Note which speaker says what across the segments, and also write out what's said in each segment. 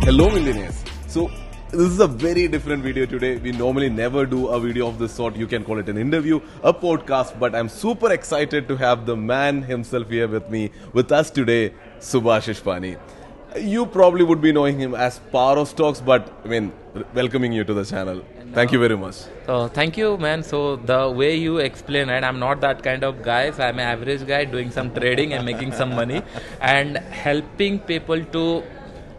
Speaker 1: Hello millionaires. So this is a very different video today. We normally never do a video of this sort. You can call it an interview, a podcast, but I'm super excited to have the man himself here with us today, Subhashish Pani. You probably would be knowing him as Paro Stocks, but I mean, welcoming you to the channel. Thank you very much.
Speaker 2: So thank you, man. So the way you explain it, I'm not that kind of guy. So I'm an average guy doing some trading and making some money and helping people to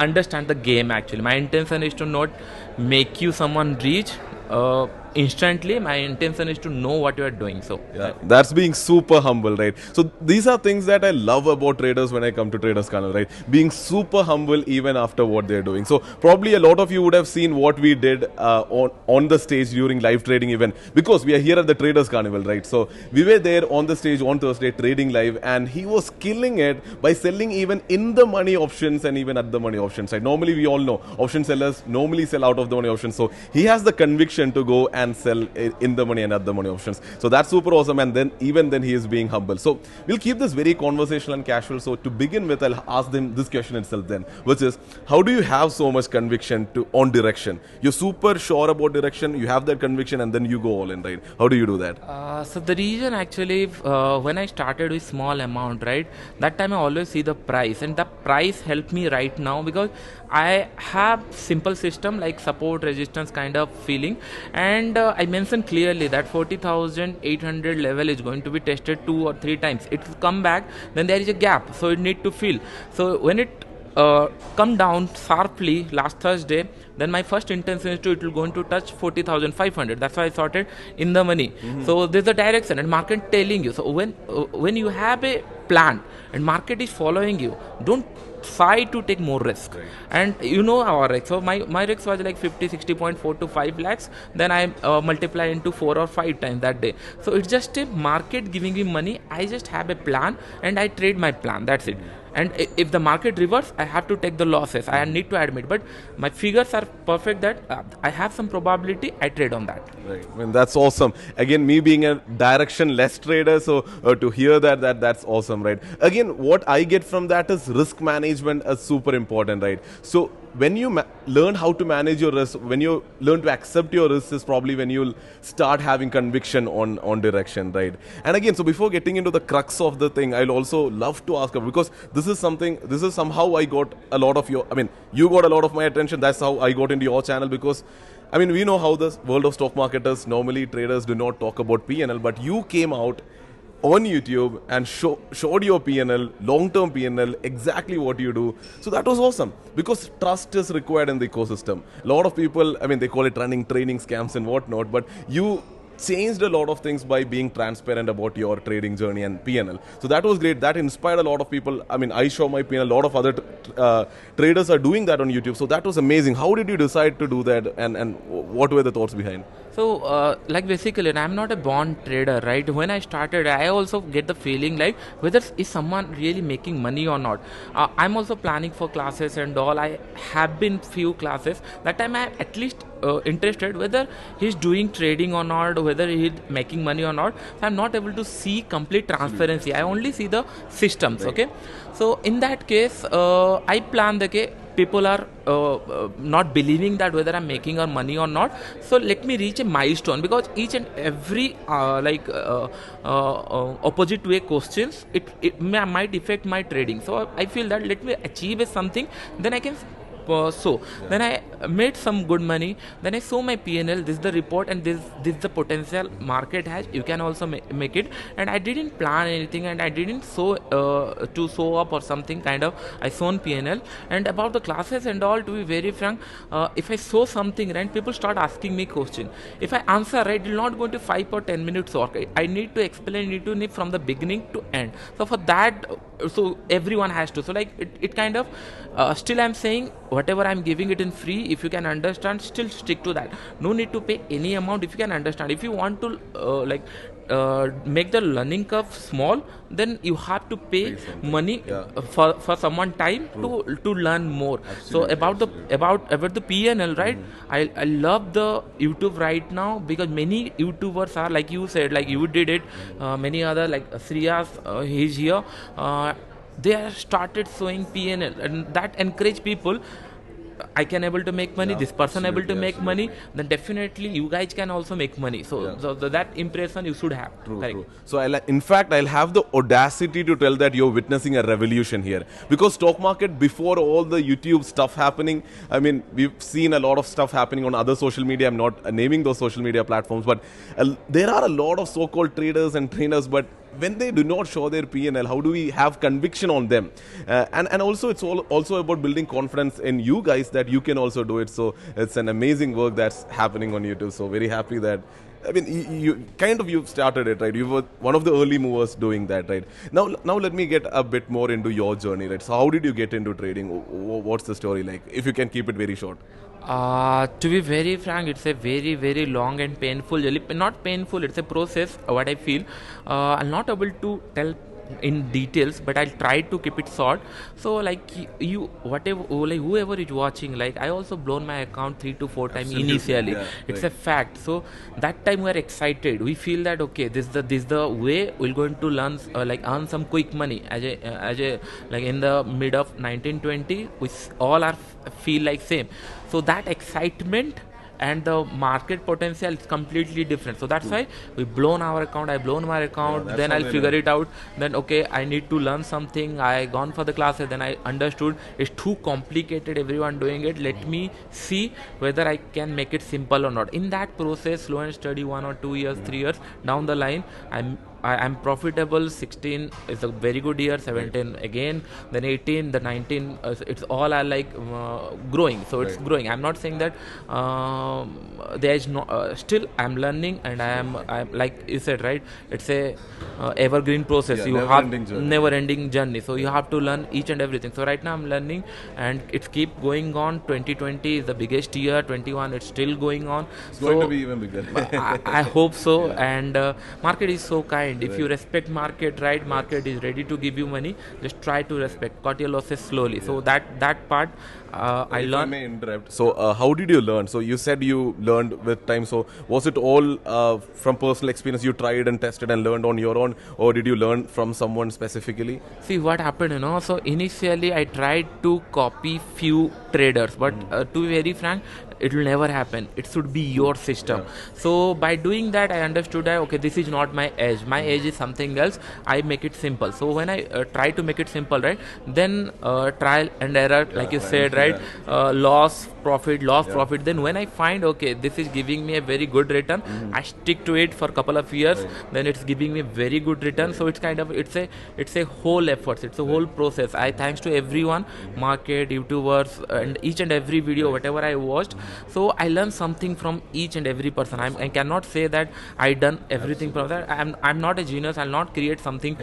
Speaker 2: understand the game. Actually, my intention is to not make you someone rich instantly. My intention is to know what you are doing. So
Speaker 1: yeah, that's being super humble, right? So these are things that I love about traders when I come to Traders Channel, right? Being super humble even after what they're doing. So probably a lot of you would have seen what we did on the stage during live trading event, because we are here at the Traders Carnival, right? So we were there on the stage on Thursday trading live, and he was killing it by selling even in the money options and even at the money options, right? Normally we all know option sellers normally sell out of the money options. So he has the conviction to go and sell in the money and at the money options. So that's super awesome. And then even then he is being humble. So we'll keep this very conversational and casual. So to begin with, I'll ask them this question itself then, which is, how do you have so much conviction on direction? You're super sure about direction, you have that conviction, and then you go all in, right? How do you do that?
Speaker 2: So the reason actually, when I started with small amount, right, that time I always see the price, and the price helped me right now because I have simple system like support resistance kind of feeling, and I mentioned clearly that 40,800 level is going to be tested 2 or 3 times. It will come back, then there is a gap, so it need to fill. So when it come down sharply last Thursday, then my first intention is it will going to touch 40,500. That's why I sorted in the money. So there's a direction and market telling you. So when you have a plan and market is following you, don't try to take more risk.
Speaker 1: Right.
Speaker 2: And you know our risk. So my risk was like 60.4 to 5 lakhs. Then I multiply into 4 or 5 times that day. So it's just a market giving me money. I just have a plan and I trade my plan. That's it. And if the market reverses, I have to take the losses. I need to admit, but my figures are perfect that I have some probability. I trade on that.
Speaker 1: Right. I mean, that's awesome. Again, me being a direction-less trader, so to hear that's awesome, right? Again, what I get from that is risk management is super important, right? So when you learn how to manage your risk, when you learn to accept your risk, is probably when you'll start having conviction on direction, right? And again, so before getting into the crux of the thing, I'll also love to ask, because this is somehow I got a lot of you got a lot of my attention. That's how I got into your channel, because I mean, we know how the world of stock market is. Normally traders do not talk about P&L, but you came out on YouTube and showed your P&L, long-term P&L, exactly what you do. So that was awesome, because trust is required in the ecosystem. A lot of people, I mean, they call it running training scams and whatnot, but you changed a lot of things by being transparent about your trading journey and P&L. So that was great. That inspired a lot of people. I mean, I show my P&L. A lot of other traders are doing that on YouTube. So that was amazing. How did you decide to do that, and what were the thoughts behind?
Speaker 2: So, like basically, I'm not a born trader, right? When I started, I also get the feeling like whether is someone really making money or not. I'm also planning for classes and all. I have been few classes. That time I at least interested whether he's doing trading or not, whether he's making money or not. So I'm not able to see complete transparency. I only see the systems. Right. Okay. So in that case, I plan the people are not believing that whether I'm making or money or not. So let me reach a milestone, because each and every opposite way questions might affect my trading. So I feel that let me achieve something, then I can then I made some good money. Then I saw my P&L. This is the report, and this is the potential market has. You can also make it. And I didn't plan anything, and I didn't show up or something kind of. I saw P&L. And about the classes and all, to be very frank, if I show something right, people start asking me question. If I answer right, it will not go to 5 or 10 minutes work. I need to explain it from the beginning to end. So for that, so everyone has to. So like it kind of still I'm saying whatever I'm giving it in free. If you can understand, still stick to that. No need to pay any amount if you can understand. If you want to make the learning curve small, then you have to pay money for someone time to learn more. Absolutely. So about the P&L, right? I love the YouTube right now, because many YouTubers are like you said, like you did it, many other like Sriyas, he's here. They have started showing P&L, and that encourage people. I can able to make money,
Speaker 1: Yeah,
Speaker 2: this person able to
Speaker 1: absolutely,
Speaker 2: make
Speaker 1: absolutely.
Speaker 2: money, then definitely you guys can also make money. So,
Speaker 1: Yeah.
Speaker 2: that impression you should have.
Speaker 1: True,
Speaker 2: Correct.
Speaker 1: true. So in fact, I'll have the audacity to tell that you're witnessing a revolution here, because stock market, before all the YouTube stuff happening, I mean, we've seen a lot of stuff happening on other social media. I'm not naming those social media platforms, but there are a lot of so-called traders and trainers, but when they do not show their P&L, how do we have conviction on them? And also, it's also about building confidence in you guys that you can also do it. So it's an amazing work that's happening on YouTube. So very happy that, I mean, you started it, right? You were one of the early movers doing that, right? Now let me get a bit more into your journey, right? So how did you get into trading? What's the story like? If you can keep it very short.
Speaker 2: To be very frank, it's a very, very long and painful journey. Not painful, it's a process. What I feel, I'm not able to tell in details, but I'll try to keep it short. So, like you, whatever, like whoever is watching, like I also blown my account 3 to 4 times
Speaker 1: Absolutely,
Speaker 2: initially.
Speaker 1: yeah,
Speaker 2: It's
Speaker 1: right.
Speaker 2: a fact. So that time we're excited. We feel that okay, this the way we're going to learn, like earn some quick money. As a like in the mid of 1920, we all are feel like same. So that excitement and the market potential is completely different. So that's why we blown our account. I blown my account.
Speaker 1: that's
Speaker 2: Then I'll
Speaker 1: something
Speaker 2: figure
Speaker 1: that-
Speaker 2: it out. Then okay, I need to learn something. I gone for the classes. Then I understood it's too complicated. Everyone doing it. Let me see whether I can make it simple or not. In that process, slow and steady, 1 or 2 years, 3 years down the line, I'm profitable. 16 is a very good year. 17 again, then 18, the 19. It's all are like growing. So it's
Speaker 1: Right.
Speaker 2: growing. I'm not saying that there is no. Still, I'm learning, and I'm like you said, right? It's a evergreen process.
Speaker 1: Yeah,
Speaker 2: You
Speaker 1: never-ending
Speaker 2: have
Speaker 1: journey.
Speaker 2: never-ending journey. So you have to learn each and everything. So right now I'm learning, and it's keep going on. 2020 is the biggest year. 21 it's still going on.
Speaker 1: It's going to be even bigger.
Speaker 2: I hope so. And market is so kind. If you respect market, right, market is ready to give you money. Just try to respect. Cut your losses slowly. So that part I
Speaker 1: If I
Speaker 2: learned.
Speaker 1: may interrupt. So, how did you learn? So, you said you learned with time. So, was it all from personal experience? You tried and tested and learned on your own, or did you learn from someone specifically?
Speaker 2: See what happened, So initially I tried to copy few traders, but to be very frank, it will never happen. It should be your system. So by doing that, I understood that okay, this is not my edge. My edge is something else. I make it simple. So when I try to make it simple, right, then trial and error, like you said, right, loss, profit, profit. Then when I find okay, this is giving me a very good return, I stick to it for a couple of years. Then it's giving me very good return. So it's kind of it's a whole effort. It's a whole process. I thanks to everyone, market, YouTubers, and each and every video, whatever I watched. So I learned something from each and every person. I cannot say that I done everything from that. I'm not a genius. I'll not create something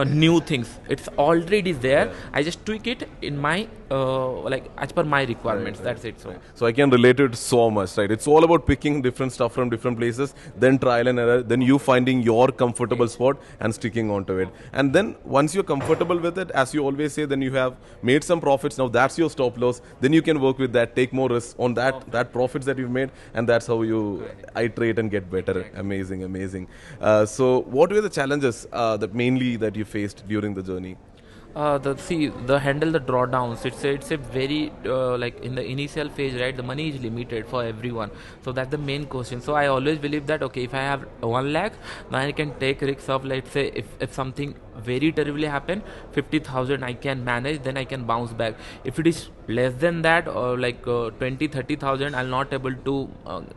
Speaker 2: new things. It's already there. I just tweak it in my like as per my requirements. That's it.
Speaker 1: So, I can relate it so much, right? It's all about picking different stuff from different places, then trial and error, then you finding your comfortable spot and sticking onto it. And then once you're comfortable with it, as you always say, then you have made some profits. Now that's your stop loss. Then you can work with that, take more risks on that profits that you've made, and that's how you iterate and get better. Amazing, amazing. So, what were the challenges that you faced during the journey?
Speaker 2: The handle the drawdowns. It's a very like in the initial phase, right? The money is limited for everyone, so that's the main question. So I always believe that okay, if I have 1 lakh, then I can take risks of, let's say, if something very terribly happen, 50,000 I can manage, then I can bounce back. If it is less than that, or like 20-30,000, I'll not able to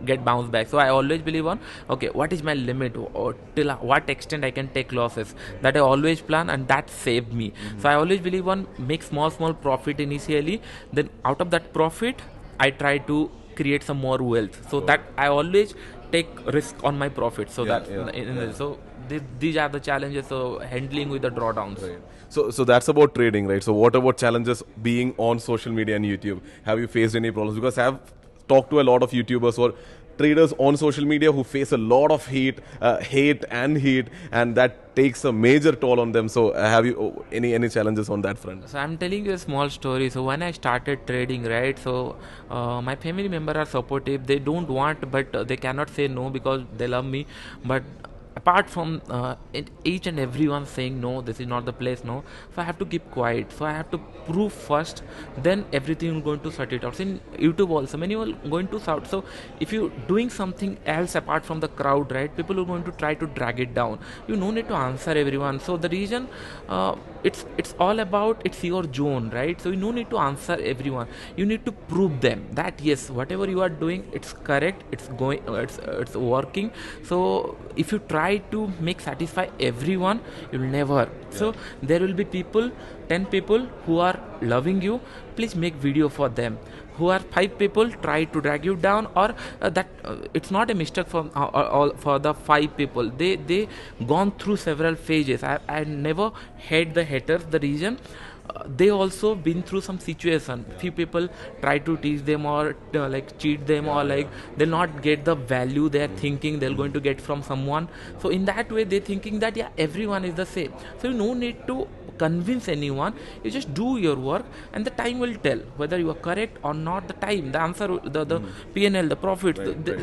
Speaker 2: get bounce back. So I always believe on okay, what is my limit, or till what extent I can take losses. That I always plan, and that saved me. So I always believe on make small profit initially, then out of that profit I try to create some more wealth. So that I always take risk on my profit. So so these are the challenges. So handling with the drawdowns.
Speaker 1: Right. So that's about trading, right? So what about challenges being on social media and YouTube? Have you faced any problems? Because I've talked to a lot of YouTubers or traders on social media who face a lot of hate, and that takes a major toll on them. So have you any challenges on that front?
Speaker 2: So I'm telling you a small story. So when I started trading, right, so my family member are supportive. They don't want, but they cannot say no because they love me. But apart from each and everyone saying no, this is not the place, no, so I have to keep quiet, so I have to prove first, then everything is going to sort it out. So in YouTube also many are going to shout. So if you doing something else apart from the crowd, right, people are going to try to drag it down. You no need to answer everyone. So the reason it's all about, it's your zone, right? So you no need to answer everyone, you need to prove them that yes, whatever you are doing, it's correct, it's going, it's working. So if you try to make satisfy everyone, you'll never. So there will be people, 10 people who are loving you, please make video for them. Who are 5 people try to drag you down, or that it's not a mistake for the 5 people, they gone through several phases. I never hate the haters. The reason they also been through some situation. Few people try to teach them, or like cheat them, or like they'll not get the value they're thinking they're going to get from someone. So in that way they're thinking that yeah, everyone is the same. So you no need to convince anyone, you just do your work, and the time will tell whether you are correct or not. The time, the answer, the PNL, the profit,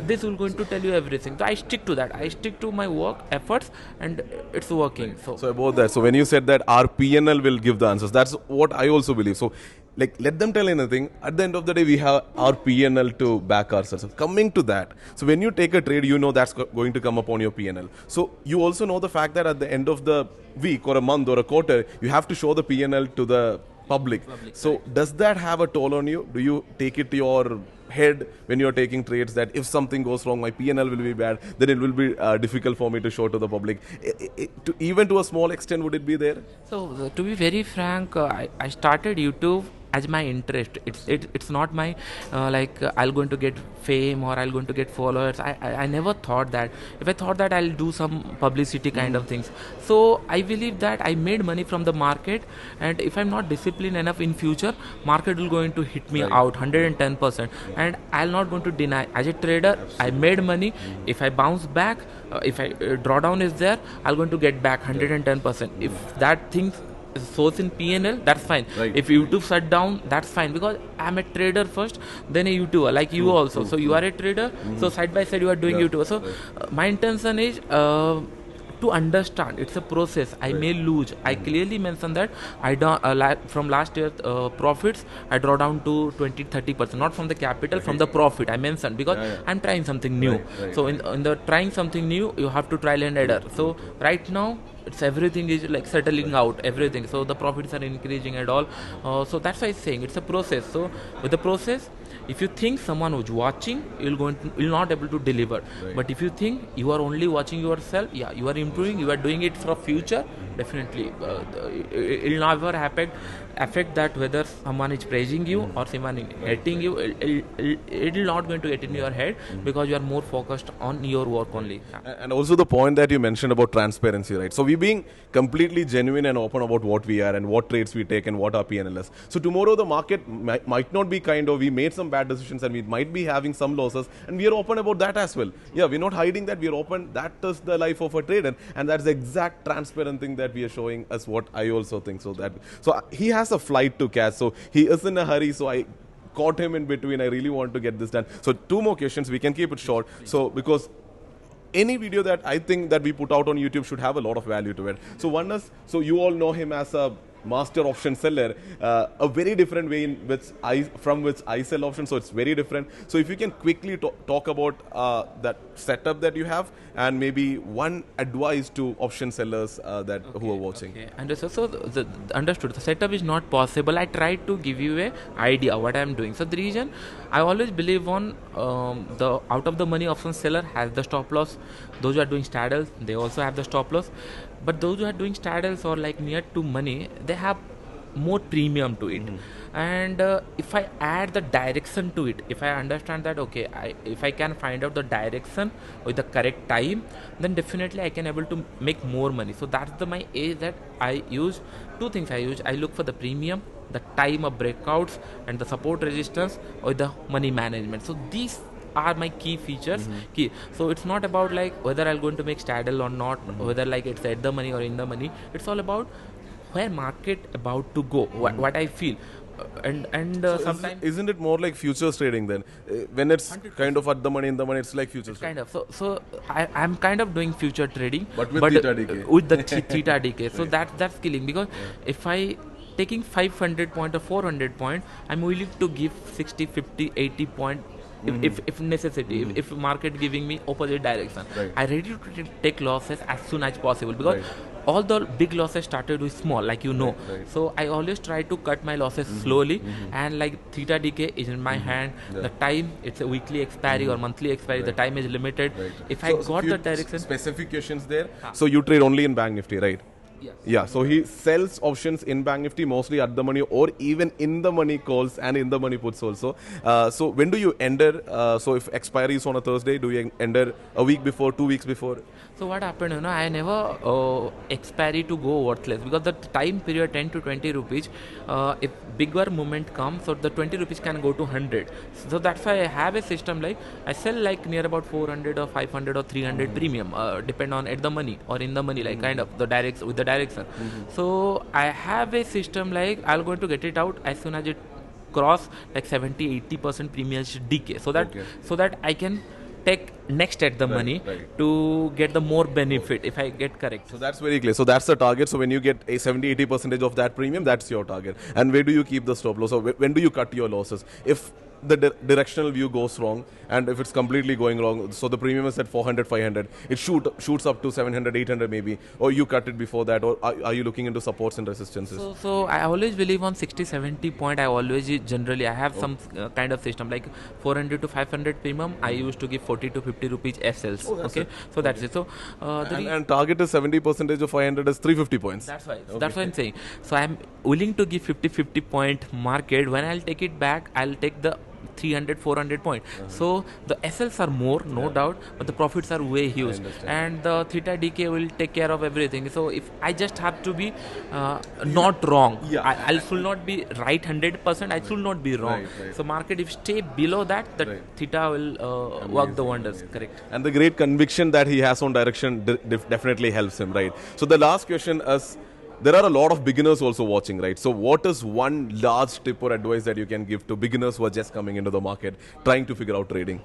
Speaker 2: this will going to tell you everything. So I stick to that, I stick to my work efforts, and it's working.
Speaker 1: So about that, so when you said that our PNL will give the answers, that's what I also believe. So like, let them tell anything, at the end of the day we have our PNL to back ourselves. Coming to that, so when you take a trade, you know that's going to come upon your PNL. So you also know the fact that at the end of the week or a month or a quarter, you have to show the PNL to the public. So does that have a toll on you? Do you take it to your head when you're taking trades that if something goes wrong, my PNL will be bad, then it will be difficult for me to show to the public? Even to a small extent, would it be there?
Speaker 2: So to be very frank, I started YouTube as my interest. It's not my I'll going to get fame or I'll going to get followers. I never thought that. If I thought that, I'll do some publicity kind of things. So I believe that I made money from the market, and if I'm not disciplined enough in future, market will going to hit me out 110%, and I'll not going to deny. As a trader, I made money. If I bounce back, if I drawdown is there, I'll going to get back 110%. If that thing source in PNL, that's fine. If YouTube shut down, that's fine, because I'm a trader first, then a YouTuber, like you also. So you are a trader, so side by side you are doing YouTuber. So my intention is to understand it's a process. I may lose. I clearly mentioned that I don't from last year profits I draw down to 20-30%, not from the capital, from the profit I mentioned, because I'm trying something new. So in the trying something new, you have to trial and error. So right now it's everything is like settling out, everything, so the profits are increasing and all. So that's why I'm saying it's a process. So with the process, if you think someone was watching, you'll not able to deliver. But if you think you are only watching yourself, yeah, you are improving, you are doing it for future, definitely it will never affect that whether someone is praising you or someone is hating you. It will not going to get in your head, because you are more focused on your work only.
Speaker 1: And also the point that you mentioned about transparency, right? So we being completely genuine and open about what we are and what trades we take and what our PNL is. So tomorrow the market might not be kind of, we made some bad decisions and we might be having some losses, and we are open about that as well. Yeah, we're not hiding that, we are open. That is the life of a trader, and that's the exact transparent thing that we are showing as what I also think. So he has a flight to catch, so he is in a hurry, so I caught him in between. I really want to get this done. So 2 more questions, we can keep it short. So because any video that I think that we put out on YouTube should have a lot of value to it. So one is, so you all know him as a master option seller, a very different way in which from which I sell options, so it's very different. So if you can quickly talk about that setup that you have, and maybe one advice to option sellers who are watching.
Speaker 2: Okay. Understood. So understood. The setup is not possible. I tried to give you a idea what I am doing. So the reason I always believe on the out of the money option seller has the stop loss. Those who are doing straddles, they also have the stop loss. But those who are doing straddles or like near to money, they have more premium to it. And if I add the direction to it, if I understand that okay, if I can find out the direction with the correct time, then definitely I can able to make more money. So that's my age that I use. 2 things I use. I look for the premium, the time of breakouts, and the support resistance, or the money management. So these are my key features. So it's not about like whether I'm going to make straddle or not, whether like it's at the money or in the money. It's all about where market about to go, what I feel, and
Speaker 1: So
Speaker 2: sometimes
Speaker 1: isn't it more like futures trading then? When it's
Speaker 2: 100%.
Speaker 1: kind of at the money in the money, it's like futures
Speaker 2: Kind
Speaker 1: trading.
Speaker 2: of. I'm kind of doing future trading,
Speaker 1: But with theta decay.
Speaker 2: with the theta decay. So that's killing, because if I taking 500 point or 400 point, I'm willing to give 60, 50, 80 point. If necessity, if market giving me opposite direction,
Speaker 1: Right.
Speaker 2: I ready to take losses as soon as possible, because
Speaker 1: Right.
Speaker 2: all the big losses started with small, like you know.
Speaker 1: Right.
Speaker 2: So I always try to cut my losses slowly, and like theta decay is in my hand.
Speaker 1: Yeah.
Speaker 2: The time, it's a weekly expiry or monthly expiry. The time is limited.
Speaker 1: Right.
Speaker 2: If I
Speaker 1: So
Speaker 2: got
Speaker 1: few
Speaker 2: the direction,
Speaker 1: specifications there. So you trade only in Bank Nifty, right?
Speaker 2: yes.
Speaker 1: Yeah, so he sells options in Bank Nifty mostly at the money or even in the money calls and in the money puts also. So when do you enter? So if expiry is on a Thursday, do you enter a week before, 2 weeks before?
Speaker 2: So what happened, I never expiry to go worthless, because the time period 10 to 20 rupees, if bigger movement comes, so the 20 rupees can go to 100. So that's why I have a system like I sell like near about 400 or 500 or 300 premium, depend on at the money or in the money, like kind of the direct with the direction. So I have a system like I'll going to get it out as soon as it cross like 70-80% premium decay, so that I can take next at the money
Speaker 1: right.
Speaker 2: to get the more benefit if I get correct.
Speaker 1: So that's very clear. So that's the target. So when you get a 70-80% of that premium, that's your target. And where do you keep the stop loss? So when do you cut your losses? If the directional view goes wrong and if it's completely going wrong, so the premium is at 400, 500, it shoots up to 700, 800 maybe, or you cut it before that, or are you looking into supports and resistances?
Speaker 2: So I always believe on 60-70 point. I always generally I have some kind of system like 400 to 500 premium. I used to give 40 to 50 rupees SLs. Okay, so that's it. So
Speaker 1: and target is 70% of 500 is 350 points.
Speaker 2: that's why. That's what I'm saying. So I'm willing to give 50-50 point market. When I'll take it back, I'll take the 300-400 point. So the SLs are more, no doubt, but the profits are way huge, and the theta decay will take care of everything. So if I just have to be not wrong, I should not be right 100%. I should not be wrong.
Speaker 1: Right.
Speaker 2: So market if stay below that, the theta will work the wonders. Correct.
Speaker 1: And the great conviction that he has on direction definitely helps him, right? So the last question is, there are a lot of beginners also watching, right? So what is one large tip or advice that you can give to beginners who are just coming into the market, trying to figure out trading?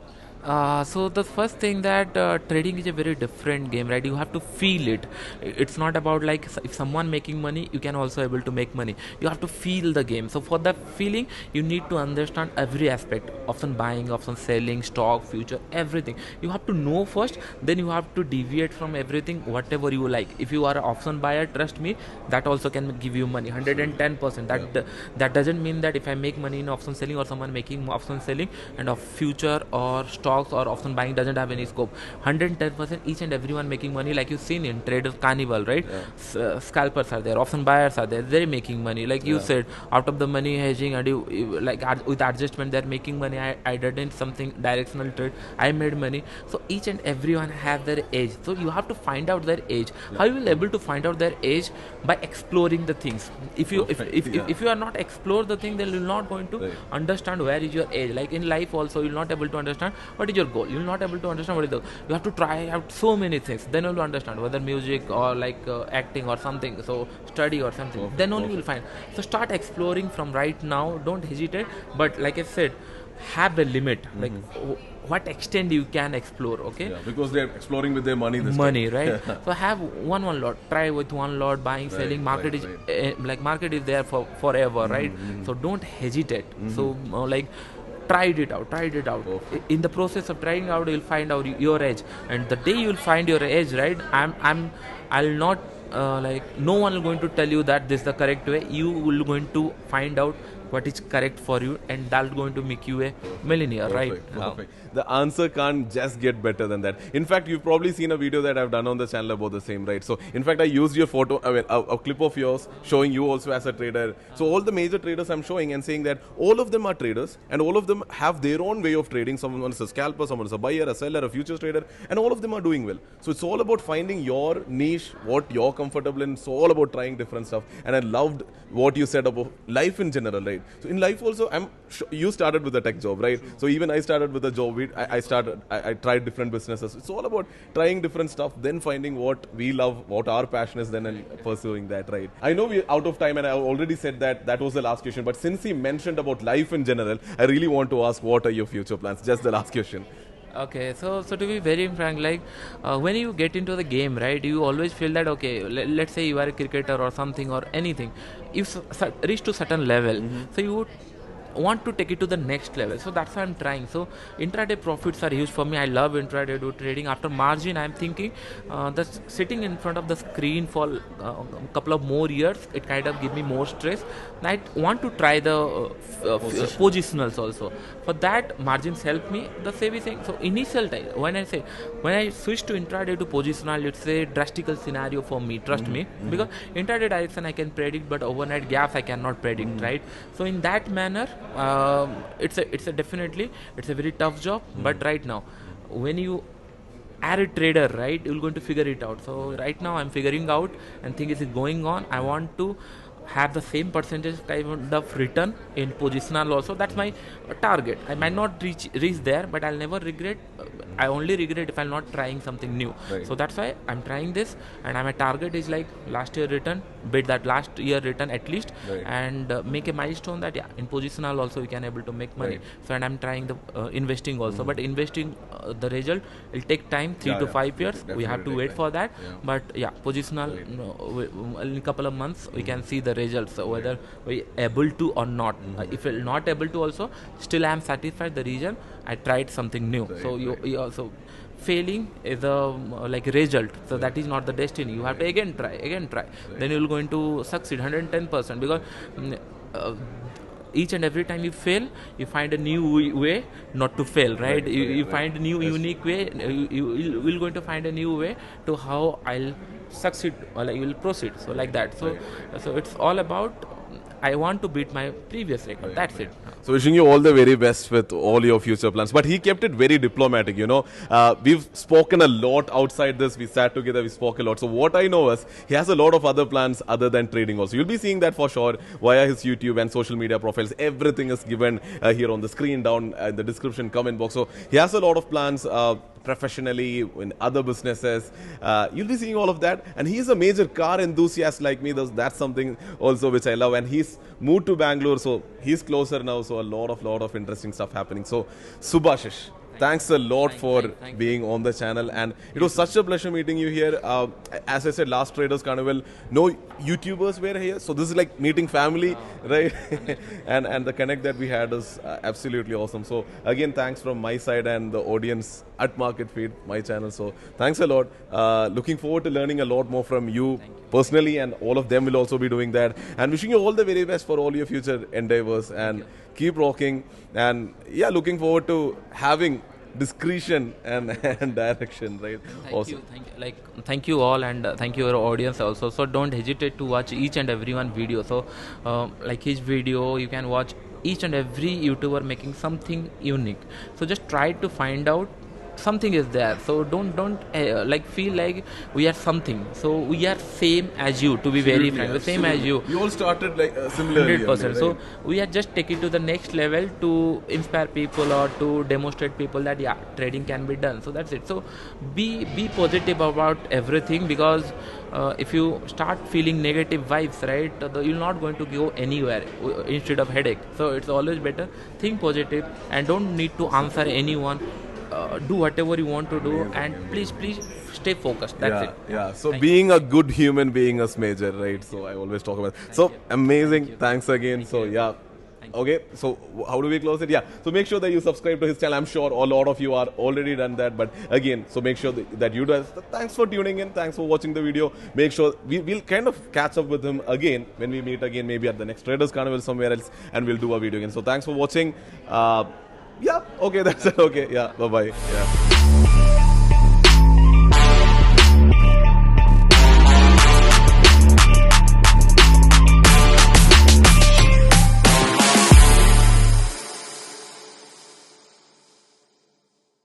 Speaker 2: So the first thing that trading is a very different game, right? You have to feel it. It's not about like if someone making money, you can also able to make money. You have to feel the game. So for that feeling, you need to understand every aspect: option buying, option selling, stock, future, everything. You have to know first. Then you have to deviate from everything, whatever you like. If you are an option buyer, trust me, that also can give you money, 110%. That doesn't mean that if I make money in option selling or someone making option selling and of future or stocks or option buying doesn't have any scope. 110% each and everyone making money, like you've seen in Trader Carnival, right? Scalpers are there, option buyers are there, they're making money. Like you said, out of the money hedging and you like with adjustment they're making money. I did in something directional trade, I made money. So each and everyone have their edge. So you have to find out their edge. How you will able to find out their edge? By exploring the things. If you if you are not explore the thing, then you're not going to understand where is your edge. Like in life also, you're not able to understand what is your goal. You're not able to understand what is the. You have to try out so many things. Then you'll understand whether music or like acting or something. So study or something. Then only you'll find. So start exploring from right now. Don't hesitate. But like I said, have a limit. Like what extent you can explore. Okay.
Speaker 1: Yeah, because they're exploring with their money.
Speaker 2: Money, right? So have one lot. Try with one lot, buying, selling. Market is like market is there for forever, right? So don't hesitate. So like. Tried it out. In the process of trying out, you'll find out your edge, and the day you'll find your edge, right? I'll not like no one is going to tell you that this is the correct way. You will going to find out what is correct for you, and that's going to make you a millionaire. Perfect.
Speaker 1: The answer can't just get better than that. In fact, you've probably seen a video that I've done on the channel about the same, right? So in fact, I used your photo, a clip of yours showing you also as a trader. So all the major traders I'm showing and saying that all of them are traders and all of them have their own way of trading. Someone is a scalper, someone is a buyer, a seller, a futures trader, and all of them are doing well. So it's all about finding your niche, what you're comfortable in. It's all about trying different stuff. And I loved what you said about life in general, right? right? So in life also, you started with a tech job, right? So even I started with a job. I tried different businesses. It's all about trying different stuff, then finding what we love, what our passion is, then and pursuing that, right? I know we're out of time, and I already said that was the last question. But since he mentioned about life in general, I really want to ask, what are your future plans? Just the last question.
Speaker 2: Okay, so to be very frank, like when you get into the game, right, you always feel that okay, let's say you are a cricketer or something or anything, you reach to certain level, so you would want to take it to the next level. So that's why I'm trying. So intraday profits are huge for me. I love intraday trading. After margin, I'm thinking that sitting in front of the screen for a couple of more years, it kind of give me more stress. I want to try the positionals also. For that, margins help me. The same thing. So initial time when I switch to intraday to positional, it's a drastical scenario for me. Trust me, because intraday direction I can predict, but overnight gaps I cannot predict, right? So in that manner, it's a definitely it's a very tough job. But right now, when you are a trader, right, you're going to figure it out. So right now I'm figuring out and thing is going on. I want to have the same percentage kind of return in positional also. That's my target. I might not reach there, but I'll never regret. I only regret if I'm not trying something new.
Speaker 1: Right.
Speaker 2: So that's why I'm trying this, and my target is like last year return, beat that last year return at least,
Speaker 1: Right.
Speaker 2: and make a milestone that in positional also we can able to make money.
Speaker 1: Right.
Speaker 2: So and I'm trying the investing also, but investing the result will take time, 3 to 5 years. We have to
Speaker 1: Definitely
Speaker 2: wait
Speaker 1: take
Speaker 2: for that.
Speaker 1: Yeah.
Speaker 2: But yeah, positional in a couple of months we can see the results, whether we able to or not. If we're not able to also, still I am satisfied the region. I tried something new.
Speaker 1: Right,
Speaker 2: So you also failing is a like result. So that is not the destiny. You have to again try. Then you're going to succeed 110%, because each and every time you fail, you find a new way not to fail, right? You find a new unique way. You will going to find a new way to how I'll succeed, or like you will proceed. So like that. So it's all about I want to beat my previous record. That's it.
Speaker 1: So wishing you all the very best with all your future plans. But he kept it very diplomatic, you know. We've spoken a lot outside this. We sat together, we spoke a lot. So what I know is he has a lot of other plans other than trading also. You'll be seeing that for sure via his YouTube and social media profiles. Everything is given here on the screen, down in the description, comment box. So he has a lot of plans professionally, in other businesses. You'll be seeing all of that. And he's a major car enthusiast like me. That's something also which I love. And he's moved to Bangalore, so he's closer now. So a lot of interesting stuff happening. So Subhashish, thanks a lot for being on the channel, and it was such a pleasure meeting you here. As I said, last Traders Carnival, no YouTubers were here, so this is like meeting family, right? and the connect that we had is absolutely awesome. So again, thanks from my side and the audience at Market Feed, my channel. So thanks a lot. Looking forward to learning a lot more from you personally, and all of them will also be doing that. And wishing you all the very best for all your future endeavors, and keep rocking. And yeah, looking forward to having discretion and direction, right?
Speaker 2: Thank you all, and thank you our audience also. So don't hesitate to watch each and every one video. So like his video, you can watch each and every YouTuber making something unique. So just try to find out something is there. So don't like feel like we are something. So we are same as you, to be very frank, the same as you.
Speaker 1: You all started like similarly.
Speaker 2: 100%.
Speaker 1: Right?
Speaker 2: So we are just taking to the next level to inspire people or to demonstrate people that yeah, trading can be done. So that's it. So be positive about everything, because if you start feeling negative vibes, right, you're not going to go anywhere instead of headache. So it's always better think positive and don't need to answer anyone. Do whatever you want to do, and please stay focused. That's it.
Speaker 1: Yeah. So being a good human being is major, right? So I always talk about. So amazing. Thanks again. So yeah. Okay, so how do we close it? Yeah, so make sure that you subscribe to his channel. I'm sure a lot of you are already done that, but again, so make sure that you do. Thanks for tuning in. Thanks for watching the video. Make sure we'll kind of catch up with him again when we meet again, maybe at the next Traders Carnival somewhere else, and we'll do a video again. So thanks for watching. Yeah, okay, that's it. Okay, yeah, bye-bye. Yeah.